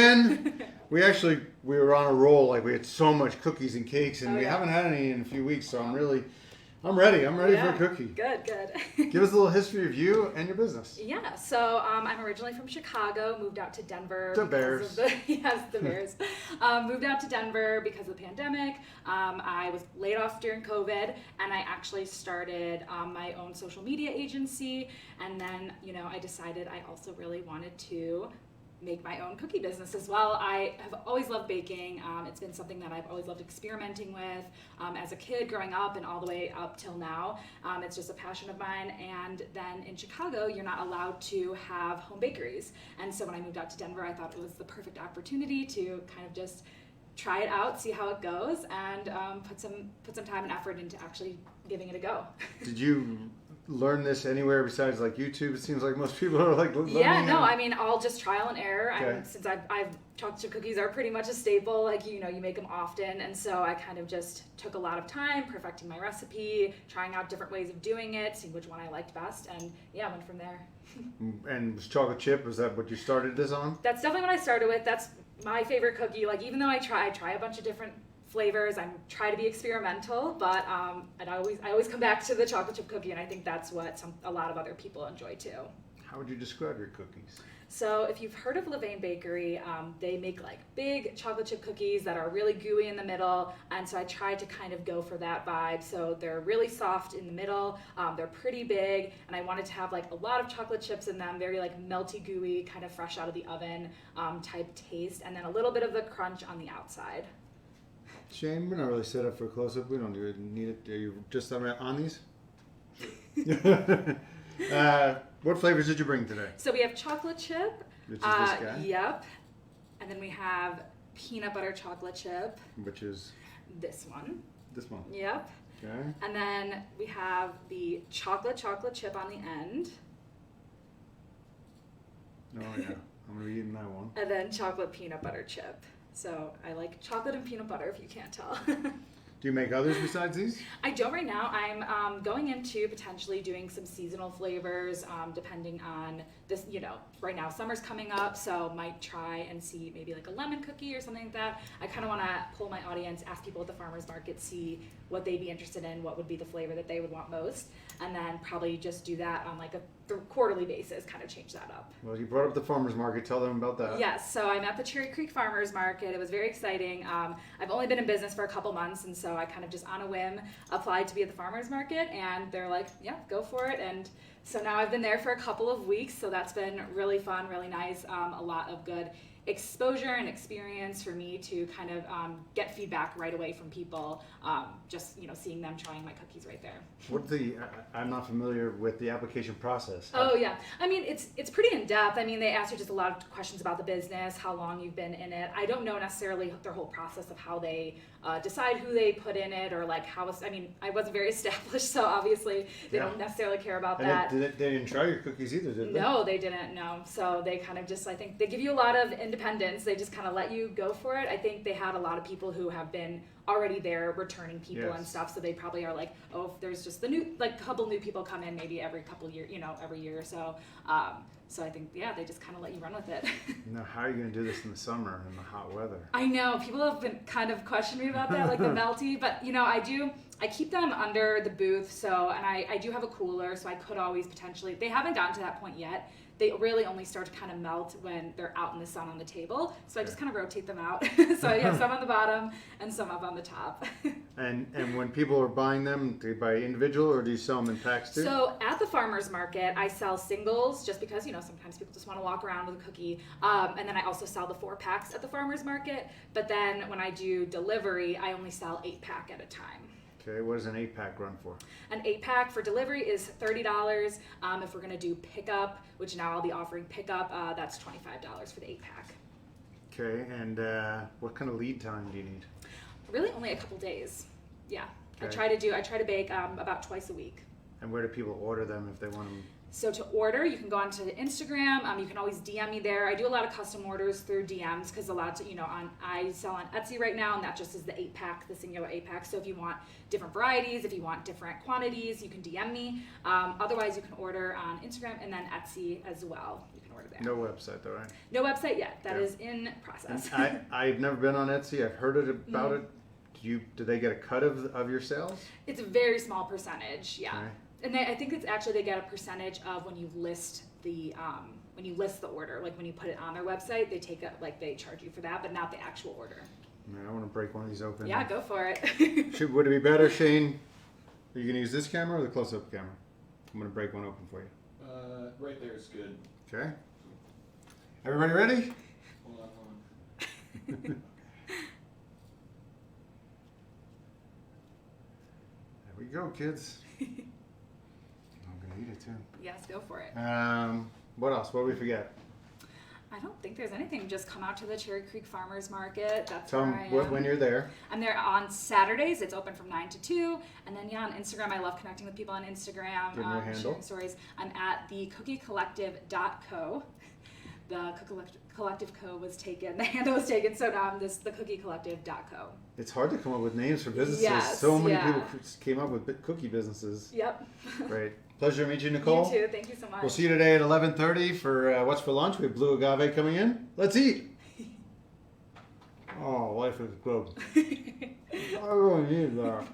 again. We were on a roll. Like we had so much cookies and cakes, and we haven't had any in a few weeks. So I'm ready. I'm ready for a cookie. Good. Give us a little history of you and your business. Yeah, so I'm originally from Chicago, moved out to Denver. The Bears. The Bears. Moved out to Denver because of the pandemic. I was laid off during COVID, and I actually started my own social media agency. And then, I decided I also really wanted to make my own cookie business as well. I have always loved baking. It's been something that I've always loved experimenting with as a kid growing up and all the way up till now. It's just a passion of mine. And then in Chicago, you're not allowed to have home bakeries. And so when I moved out to Denver, I thought it was the perfect opportunity to kind of just try it out, see how it goes, and put some time and effort into actually giving it a go. Did you learn this anywhere besides like YouTube? It seems like most people are like learning. Yeah, no, I mean, all just trial and error. Okay. Since I've chocolate chip cookies are pretty much a staple, like, you make them often. And so I kind of just took a lot of time perfecting my recipe, trying out different ways of doing it, seeing which one I liked best, and went from there. And was chocolate chip, was that what you started this on? That's definitely what I started with. That's my favorite cookie. Like, even though I try a bunch of different flavors, I try to be experimental, but and I always come back to the chocolate chip cookie, and I think that's what a lot of other people enjoy too. How would you describe your cookies? So if you've heard of Levain Bakery, they make like big chocolate chip cookies that are really gooey in the middle, and so I tried to kind of go for that vibe. So they're really soft in the middle, they're pretty big, and I wanted to have like a lot of chocolate chips in them, very like melty, gooey, kind of fresh out of the oven type taste, and then a little bit of the crunch on the outside. Shane, we're not really set up for a close-up. We don't need it. Are you just on these? What flavors did you bring today? So we have chocolate chip. Which is this guy? Yep. And then we have peanut butter chocolate chip. Which is? This one. This one. Yep. Okay. And then we have the chocolate chip on the end. Oh yeah, I'm gonna be eating that one. And then chocolate peanut butter chip. So I like chocolate and peanut butter, if you can't tell. Do you make others besides these? I don't right now. I'm going into potentially doing some seasonal flavors, depending on this, right now summer's coming up, so might try and see maybe like a lemon cookie or something like that. I kind of want to pull my audience, ask people at the farmer's market, see what they'd be interested in, what would be the flavor that they would want most, and then probably just do that on like a quarterly basis, kind of change that up. Well, you brought up the farmer's market. Tell them about that. Yes, so I'm at the Cherry Creek Farmer's Market. It was very exciting. I've only been in business for a couple months, and so I kind of just on a whim applied to be at the Farmer's Market, and they're like, yeah, go for it. And so now I've been there for a couple of weeks, so that's been really fun, really nice, a lot of good exposure and experience for me to kind of get feedback right away from people, just seeing them trying my cookies right there. I'm not familiar with the application process. Oh yeah, I mean it's pretty in depth. I mean, they ask you just a lot of questions about the business, how long you've been in it. I don't know necessarily their whole process of how they decide who they put in it, or like how. I wasn't very established, so obviously they don't necessarily care about that. They didn't try your cookies either, did they? No, they didn't. No, so they kind of just, I think they give you a lot of independence. They just kind of let you go for it. I think they had a lot of people who have been already there, returning people and stuff, so they probably are like, oh, if there's just the new, like, couple new people come in maybe every couple years, every year or so. So I think, they just kind of let you run with it. Now, how are you going to do this in the summer in the hot weather? I know, people have been kind of questioning me about that, like the melty, but I keep them under the booth, so, and I do have a cooler, so I could always potentially, they haven't gotten to that point yet. They really only start to kind of melt when they're out in the sun on the table. So I just kind of rotate them out. So I have some on the bottom and some up on the top. And when people are buying them, do you buy individual or do you sell them in packs too? So at the farmer's market, I sell singles just because, sometimes people just want to walk around with a cookie. And then I also sell the 4-packs at the farmer's market. But then when I do delivery, I only sell 8-pack at a time. Okay, what does an 8-pack run for? An 8-pack for delivery is $30. If we're going to do pickup, which now I'll be offering pickup, that's $25 for the 8-pack. Okay, and what kind of lead time do you need? Really only a couple days. Yeah. Okay. I try to bake about twice a week. And where do people order them if they want them? So to order, you can go onto Instagram. You can always DM me there. I do a lot of custom orders through DMs because I sell on Etsy right now, and that just is the 8-pack, the singular 8-pack. So if you want different varieties, if you want different quantities, you can DM me. Otherwise, you can order on Instagram and then Etsy as well. You can order order there. No website though, right? No website yet. That Yeah. is in process. I've never been on Etsy. I've heard about it. Do they get a cut of your sales? It's a very small percentage, yeah. Okay. And I think it's actually they get a percentage of when you list the order, like when you put it on their website, they take they charge you for that, but not the actual order. Man, I want to break one of these open. Yeah, go for it. Would it be better, Shane? Are you gonna use this camera or the close-up camera? I'm gonna break one open for you. Right there is good. Okay. Everybody ready? Hold on. There we go, kids. I'm gonna eat it too. Yes, go for it. What else? What did we forget? I don't think there's anything. Just come out to the Cherry Creek Farmers Market. That's Tell where I them am. when you're there. I'm there on Saturdays. It's open from 9 to 2. And then, on Instagram, I love connecting with people on Instagram. Give me your handle. Sharing stories. I'm at thecookiecollective.co. The Cookie Collective Co. was taken. The handle was taken. So now I'm thecookiecollective.co. It's hard to come up with names for businesses. Yes, So many yeah. people came up with cookie businesses. Yep. Great. Pleasure to meet you, Nicole. You too. Thank you so much. We'll see you today at 11:30 for what's for lunch. We have blue agave coming in. Let's eat. Oh, life is good. I really need that.